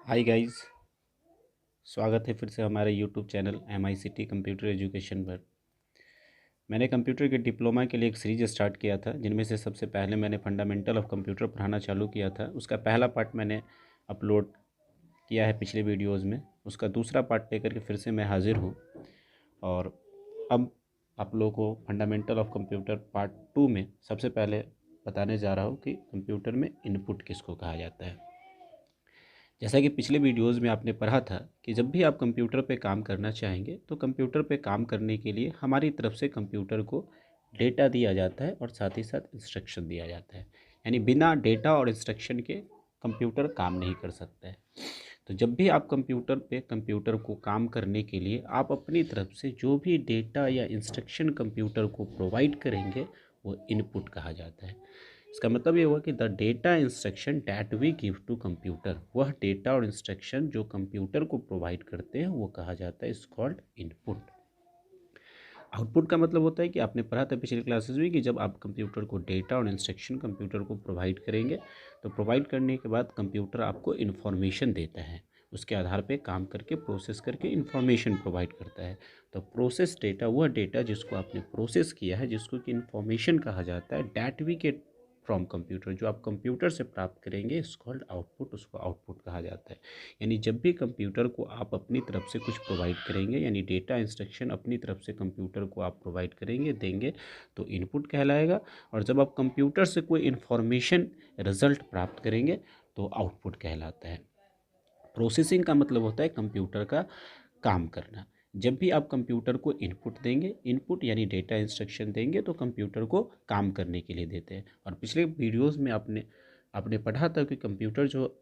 Hi guys. स्वागत है फिर से हमारे YouTube channel MICT computer education पर। मैंने कंप्यूटर के डिप्लोमा के लिए एक सीरीज स्टार्ट किया था, जिनमें से सबसे पहले मैंने फंडामेंटल ऑफ कंप्यूटर पढ़ाना चालू किया था। उसका पहला पार्ट मैंने अपलोड किया है पिछले वीडियोज़ में। उसका दूसरा पार्ट लेकर के फिर से मैं हाजिर हूँ और अब आप लोगों को फंडामेंटल ऑफ कंप्यूटर पार्ट 2 में सबसे पहले बताने जा रहा हूँ कि कंप्यूटर में इनपुट किसको कहा जाता है। जैसा कि पिछले वीडियोज़ में आपने पढ़ा था कि जब भी आप कंप्यूटर पे काम करना चाहेंगे तो कंप्यूटर पे काम करने के लिए हमारी तरफ से कंप्यूटर को डेटा दिया जाता है और साथ ही साथ इंस्ट्रक्शन दिया जाता है। यानी बिना डेटा और इंस्ट्रक्शन के कंप्यूटर काम नहीं कर सकता है। तो जब भी आप कंप्यूटर पे कंप्यूटर को काम करने के लिए आप अपनी तरफ से जो भी डेटा या इंस्ट्रक्शन कंप्यूटर को प्रोवाइड करेंगे वो इनपुट कहा जाता है। इसका मतलब ये हुआ कि the data instruction that we give to computer, वह डेटा और इंस्ट्रक्शन जो कंप्यूटर को प्रोवाइड करते हैं वो कहा जाता है इज कॉल्ड इनपुट। आउटपुट का मतलब होता है कि आपने पढ़ा था पिछले क्लासेस में कि जब आप कंप्यूटर को डेटा और इंस्ट्रक्शन कंप्यूटर को प्रोवाइड करेंगे तो प्रोवाइड करने के बाद कंप्यूटर आपको इन्फॉर्मेशन देता है, उसके आधार पे काम करके प्रोसेस करके इन्फॉर्मेशन प्रोवाइड करता है। तो प्रोसेस डेटा वह डेटा जिसको आपने प्रोसेस किया है, जिसको कि इन्फॉर्मेशन कहा जाता है, that we get from computer, जो आप कंप्यूटर से प्राप्त करेंगे इस कॉल्ड आउटपुट, उसको आउटपुट कहा जाता है। यानी जब भी कंप्यूटर को आप अपनी तरफ से कुछ प्रोवाइड करेंगे, यानी डेटा इंस्ट्रक्शन अपनी तरफ से कंप्यूटर को आप प्रोवाइड करेंगे देंगे तो इनपुट कहलाएगा। और जब आप कंप्यूटर से कोई इन्फॉर्मेशन रिजल्ट प्राप्त करेंगे तो आउटपुट कहलाता है। प्रोसेसिंग का मतलब होता है कंप्यूटर का काम करना। जब भी आप कंप्यूटर को इनपुट देंगे, इनपुट यानी डेटा इंस्ट्रक्शन देंगे तो कंप्यूटर को काम करने के लिए देते हैं। और पिछले वीडियोस में आपने आपने पढ़ा था कि कंप्यूटर जो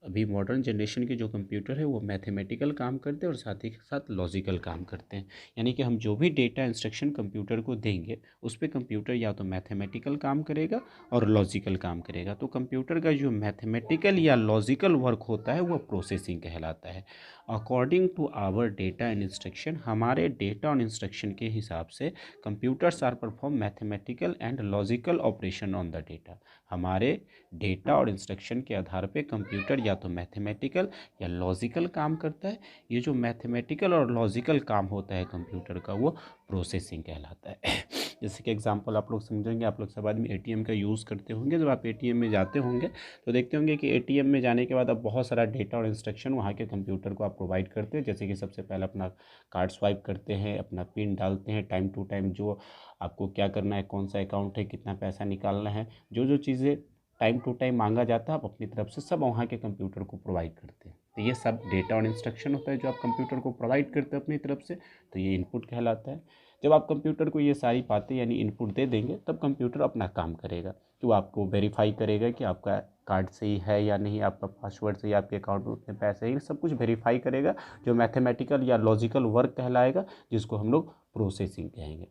अभी मॉडर्न जनरेशन के जो कंप्यूटर है वो मैथमेटिकल काम करते हैं और साथ ही साथ लॉजिकल काम करते हैं। यानी कि हम जो भी डेटा इंस्ट्रक्शन कंप्यूटर को देंगे उस पर कंप्यूटर या तो मैथमेटिकल काम करेगा और लॉजिकल काम करेगा। तो कंप्यूटर का जो मैथमेटिकल या लॉजिकल वर्क होता है वो प्रोसेसिंग कहलाता है। According to our data and instruction, हमारे डेटा और इंस्ट्रक्शन के हिसाब से computers are perform mathematical and logical operation on the data. हमारे डेटा और इंस्ट्रक्शन के आधार पे कंप्यूटर या तो मैथमेटिकल या लॉजिकल काम करता है। ये जो मैथमेटिकल और लॉजिकल काम होता है कंप्यूटर का वो प्रोसेसिंग कहलाता है। जैसे कि एग्जांपल आप लोग समझेंगे, आप लोग सब आदमी एटीएम का यूज़ करते होंगे। जब आप एटीएम में जाते होंगे तो देखते होंगे कि एटीएम में जाने के बाद आप बहुत सारा डेटा और इंस्ट्रक्शन वहाँ के कंप्यूटर को आप प्रोवाइड करते हैं। जैसे कि सबसे पहले अपना कार्ड स्वाइप करते हैं, अपना पिन डालते हैं, टाइम टू टाइम जो आपको क्या करना है, कौन सा अकाउंट है, कितना पैसा निकालना है, जो जो चीज़ें टाइम टू टाइम मांगा जाता है आप अपनी तरफ से सब वहाँ के कंप्यूटर को प्रोवाइड करते हैं। तो ये सब डेटा और इंस्ट्रक्शन होता है जो आप कंप्यूटर को प्रोवाइड करते हैं अपनी तरफ से, तो ये इनपुट कहलाता है। जब आप कंप्यूटर को ये सारी बातें यानी इनपुट दे देंगे तब कंप्यूटर अपना काम करेगा कि वो आपको वेरीफाई करेगा कि आपका कार्ड सही है या नहीं, आपका पासवर्ड सही, आपके अकाउंट में उतने पैसे हैं, सब कुछ वेरीफाई करेगा, जो मैथमेटिकल या लॉजिकल वर्क कहलाएगा, जिसको हम लोग प्रोसेसिंग कहेंगे।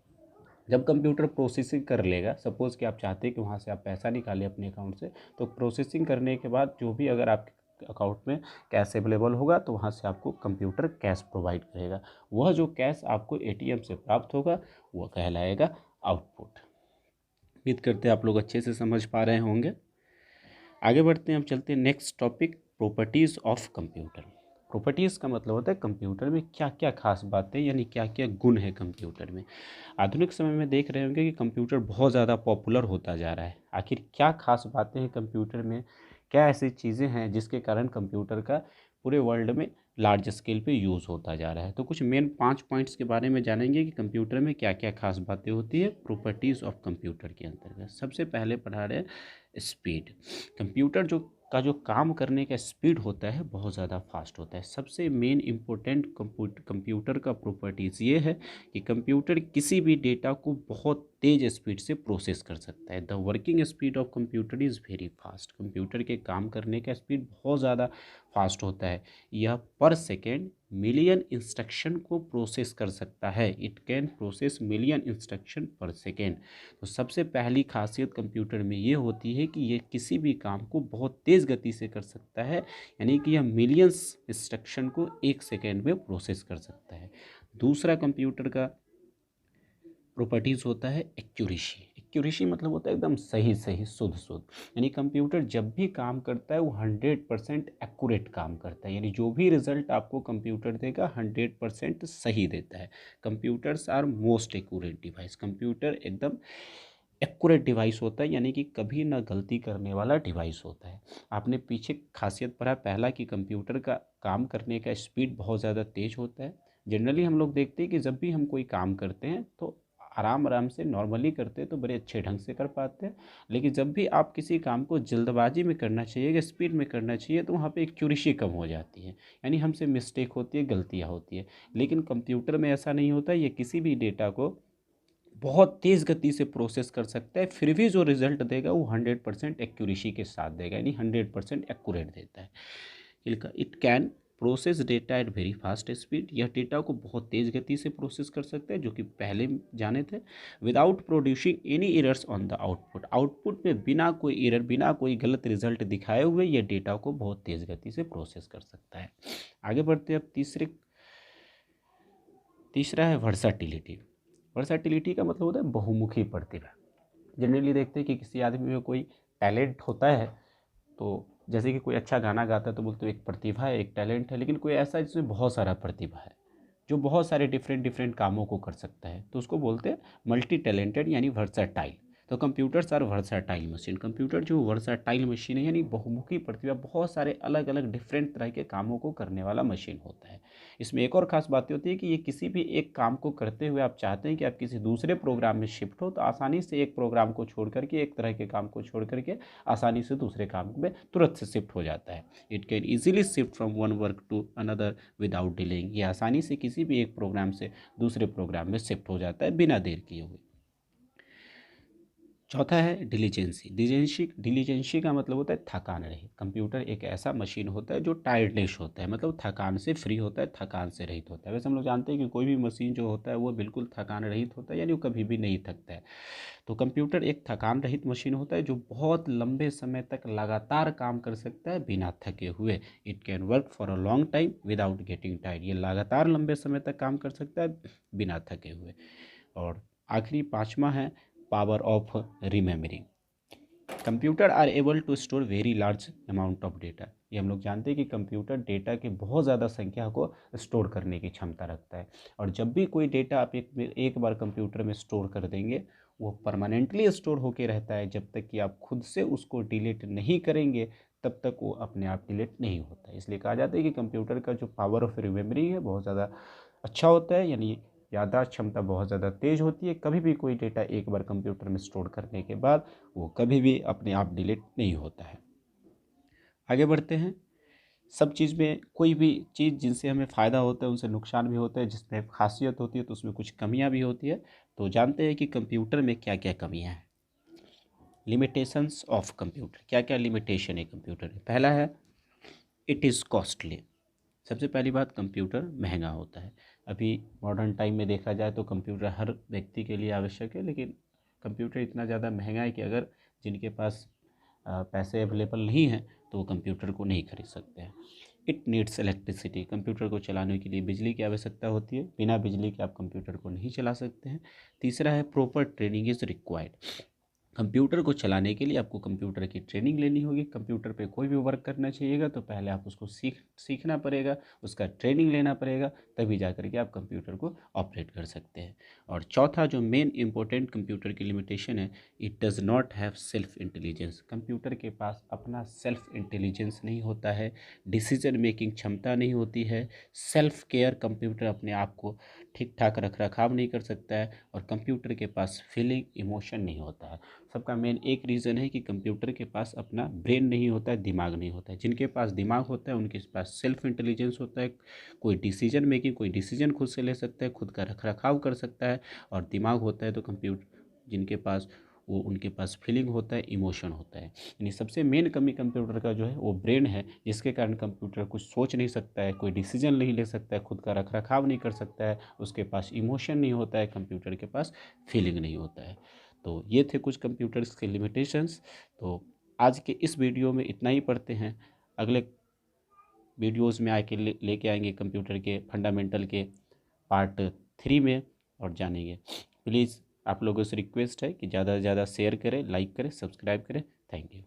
जब कंप्यूटर प्रोसेसिंग कर लेगा, सपोज़ कि आप चाहते हैं कि वहाँ से आप पैसा निकालें अपने अकाउंट से, तो प्रोसेसिंग करने के बाद जो भी अगर आपके अकाउंट में कैश अवेलेबल होगा तो वहाँ से आपको कंप्यूटर कैश प्रोवाइड करेगा। वह जो कैश आपको एटीएम से प्राप्त होगा वह कहलाएगा आउटपुट। उम्मीद करते हैं आप लोग अच्छे से समझ पा रहे होंगे। आगे बढ़ते हैं, हम चलते हैं next topic, properties of computer. Properties का मतलब होता है कंप्यूटर में क्या क्या खास बातें यानी क्या क्या गुण है कंप्यूटर में। आधुनिक समय में देख रहे होंगे कि कंप्यूटर बहुत ज़्यादा पॉपुलर होता जा रहा है। आखिर क्या खास बातें हैं कंप्यूटर में, क्या ऐसी चीज़ें हैं जिसके कारण कंप्यूटर का पूरे वर्ल्ड में लार्ज स्केल पे यूज़ होता जा रहा है। तो कुछ मेन 5 पॉइंट्स के बारे में जानेंगे कि कंप्यूटर में क्या क्या खास बातें होती है प्रॉपर्टीज़ ऑफ कंप्यूटर के अंतर्गत। सबसे पहले पढ़ा रहे हैं स्पीड। कंप्यूटर जो काम करने का स्पीड होता है बहुत ज़्यादा फास्ट होता है। सबसे मेन इम्पोर्टेंट कंप्यूटर का प्रॉपर्टीज़ ये है कि कंप्यूटर किसी भी डेटा को बहुत तेज़ स्पीड से प्रोसेस कर सकता है। The working speed of computer is very fast. Computer के काम करने का स्पीड बहुत ज़्यादा फास्ट होता है। यह पर सेकेंड मिलियन इंस्ट्रक्शन को प्रोसेस कर सकता है। It can process million instruction पर सेकेंड। तो सबसे पहली खासियत कंप्यूटर में ये होती है कि ये किसी भी काम को बहुत तेज़ गति से कर सकता है, यानी कि यह मिलियंस इंस्ट्रक्शन को एक सेकेंड में प्रोसेस कर सकता है। दूसरा कंप्यूटर का प्रॉपर्टीज़ होता है एक्यूरेसी। एक्यूरेसी मतलब होता है एकदम सही सही शुद्ध शुद्ध, यानी कंप्यूटर जब भी काम करता है वो 100% एक्यूरेट काम करता है, यानी जो भी रिजल्ट आपको कंप्यूटर देगा 100% सही देता है। Computers are most accurate device, computer एकदम एक्यूरेट डिवाइस होता है, यानी कि कभी ना गलती करने वाला डिवाइस होता है। आपने पीछे खासियत पढ़ा पहला कि कंप्यूटर का काम करने का स्पीड बहुत ज़्यादा तेज़ होता है। जनरली हम लोग देखते हैं कि जब भी हम कोई काम करते हैं तो आराम आराम से नॉर्मली करते हैं तो बड़े अच्छे ढंग से कर पाते हैं, लेकिन जब भी आप किसी काम को जल्दबाजी में करना चाहिए या स्पीड में करना चाहिए तो वहाँ पे एक्यूरेसी कम हो जाती है, यानी हमसे मिस्टेक होती है, गलतियाँ होती है। लेकिन कंप्यूटर में ऐसा नहीं होता, ये किसी भी डेटा को बहुत तेज़ गति से प्रोसेस कर सकता है, फिर भी जो रिजल्ट देगा वो 100% एक्यूरेसी के साथ देगा, यानी 100% एक्यूरेट देता है। It can process data at very fast speed, यह डेटा को बहुत तेज़ गति से प्रोसेस कर सकता है, जो कि पहले जाने थे, without producing any errors on the output, output में बिना कोई एरर, बिना कोई गलत रिजल्ट दिखाए हुए यह डेटा को बहुत तेज़ गति से प्रोसेस कर सकता है। आगे बढ़ते हैं अब तीसरा है वर्साटिलिटी। वर्साटिलिटी का मतलब होता है बहुमुखी प्रतिभा। जनरली देखते हैं कि किसी आदमी में कोई टैलेंट होता है, तो जैसे कि कोई अच्छा गाना गाता है तो बोलते हैं एक प्रतिभा है, एक टैलेंट है, लेकिन कोई ऐसा है जिसमें बहुत सारा प्रतिभा है, जो बहुत सारे डिफरेंट डिफरेंट कामों को कर सकता है, तो उसको बोलते हैं मल्टी टैलेंटेड यानी वर्साटाइल। तो computers are versatile machine, computer जो वर्साटाइल मशीन है यानी बहुमुखी प्रतिभा, बहुत सारे अलग अलग डिफरेंट तरह के कामों को करने वाला मशीन होता है। इसमें एक और ख़ास बात होती है कि ये किसी भी एक काम को करते हुए आप चाहते हैं कि आप किसी दूसरे प्रोग्राम में शिफ्ट हो, तो आसानी से एक प्रोग्राम को छोड़ करके, एक तरह के काम को छोड़ करके आसानी से दूसरे काम में तुरंत से शिफ्ट हो जाता है। It can easily shift from one work to another without delaying, ये आसानी से किसी भी एक प्रोग्राम से दूसरे प्रोग्राम में शिफ्ट हो जाता है बिना देर किए हुए। चौथा है डिलीजेंसी। डिलीजेंसी का मतलब होता है थकान रहित। कंप्यूटर एक ऐसा मशीन होता है जो टायर्डलेस होता है, मतलब थकान से फ्री होता है, थकान से रहित होता है। वैसे हम लोग जानते हैं कि कोई भी मशीन जो होता है वो बिल्कुल थकान रहित होता है, यानी वो कभी भी नहीं थकता है। तो कंप्यूटर एक थकान रहित मशीन होता है जो बहुत लंबे समय तक लगातार काम कर सकता है बिना थके हुए। It can work for a long time without getting tired, ये लगातार लंबे समय तक काम कर सकता है बिना थके हुए। और आखिरी पांचवा है power of remembering. Computer are able to store very large amount of data. ये हम लोग जानते हैं कि कंप्यूटर डेटा की बहुत ज़्यादा संख्या को स्टोर करने की क्षमता रखता है, और जब भी कोई डेटा आप एक बार कंप्यूटर में स्टोर कर देंगे वो परमानेंटली स्टोर होके रहता है, जब तक कि आप खुद से उसको डिलीट नहीं करेंगे तब तक वो अपने आप डिलीट नहीं होता है। इसलिए कहा जाता है कि कंप्यूटर का जो पावर ऑफ रिमेमरिंग है बहुत ज़्यादा अच्छा होता है, यानी याददाश्त क्षमता बहुत ज़्यादा तेज़ होती है। कभी भी कोई डेटा एक बार कंप्यूटर में स्टोर करने के बाद वो कभी भी अपने आप डिलीट नहीं होता है। आगे बढ़ते हैं। सब चीज़ में कोई भी चीज़ जिनसे हमें फ़ायदा होता है उनसे नुकसान भी होता है, जिसमें खासियत होती है तो उसमें कुछ कमियां भी होती है। तो जानते हैं कि कंप्यूटर में क्या क्या कमियां हैं। लिमिटेशंस ऑफ कंप्यूटर, क्या क्या लिमिटेशन है कंप्यूटर में। पहला है इट इज़ कॉस्टली। सबसे पहली बात, कंप्यूटर महंगा होता है। अभी मॉडर्न टाइम में देखा जाए तो कंप्यूटर हर व्यक्ति के लिए आवश्यक है, लेकिन कंप्यूटर इतना ज़्यादा महंगा है कि अगर जिनके पास पैसे अवेलेबल नहीं हैं तो वो कंप्यूटर को नहीं खरीद सकते हैं। इट नीड्स इलेक्ट्रिसिटी, कंप्यूटर को चलाने के लिए बिजली की आवश्यकता होती है, बिना बिजली के आप कंप्यूटर को नहीं चला सकते हैं। तीसरा है proper training is required. Computer को चलाने के लिए आपको कंप्यूटर की ट्रेनिंग लेनी होगी। कंप्यूटर पे कोई भी वर्क करना चाहिएगा तो पहले आप उसको सीखना पड़ेगा, उसका ट्रेनिंग लेना पड़ेगा, तभी जा कर के आप कंप्यूटर को ऑपरेट कर सकते हैं। और चौथा जो मेन इंपॉर्टेंट कंप्यूटर की लिमिटेशन है, it does not have self intelligence. Computer के पास अपना सेल्फ इंटेलिजेंस नहीं होता है, डिसीजन मेकिंग क्षमता नहीं होती है, सेल्फ केयर, कंप्यूटर अपने आप को ठीक ठाक रख रखाव नहीं कर सकता है, और कंप्यूटर के पास फीलिंग इमोशन नहीं होता है। सबका मेन एक रीज़न है कि कंप्यूटर के पास अपना ब्रेन नहीं होता है, दिमाग नहीं होता है। जिनके पास दिमाग होता है उनके पास सेल्फ इंटेलिजेंस होता है, कोई डिसीजन मेकिंग, कोई डिसीजन खुद से ले सकता है, खुद का रख रखाव कर सकता है। और दिमाग होता है तो कंप्यूटर जिनके पास, वो उनके पास फीलिंग होता है, इमोशन होता है। यानी सबसे मेन कमी कंप्यूटर का जो है वो ब्रेन है, जिसके कारण कंप्यूटर कुछ सोच नहीं सकता है, कोई डिसीजन नहीं ले सकता है, खुद का रख रखाव नहीं कर सकता है, उसके पास इमोशन नहीं होता है, कंप्यूटर के पास फीलिंग नहीं होता है। तो ये थे कुछ कंप्यूटर्स के लिमिटेशंस। तो आज के इस वीडियो में इतना ही पढ़ते हैं। अगले वीडियोस में आके लेके आएंगे कंप्यूटर के फंडामेंटल के पार्ट 3 में और जानेंगे। प्लीज़ आप लोगों से रिक्वेस्ट है कि ज़्यादा से ज़्यादा शेयर करें, लाइक करें, सब्सक्राइब करें। Thank you.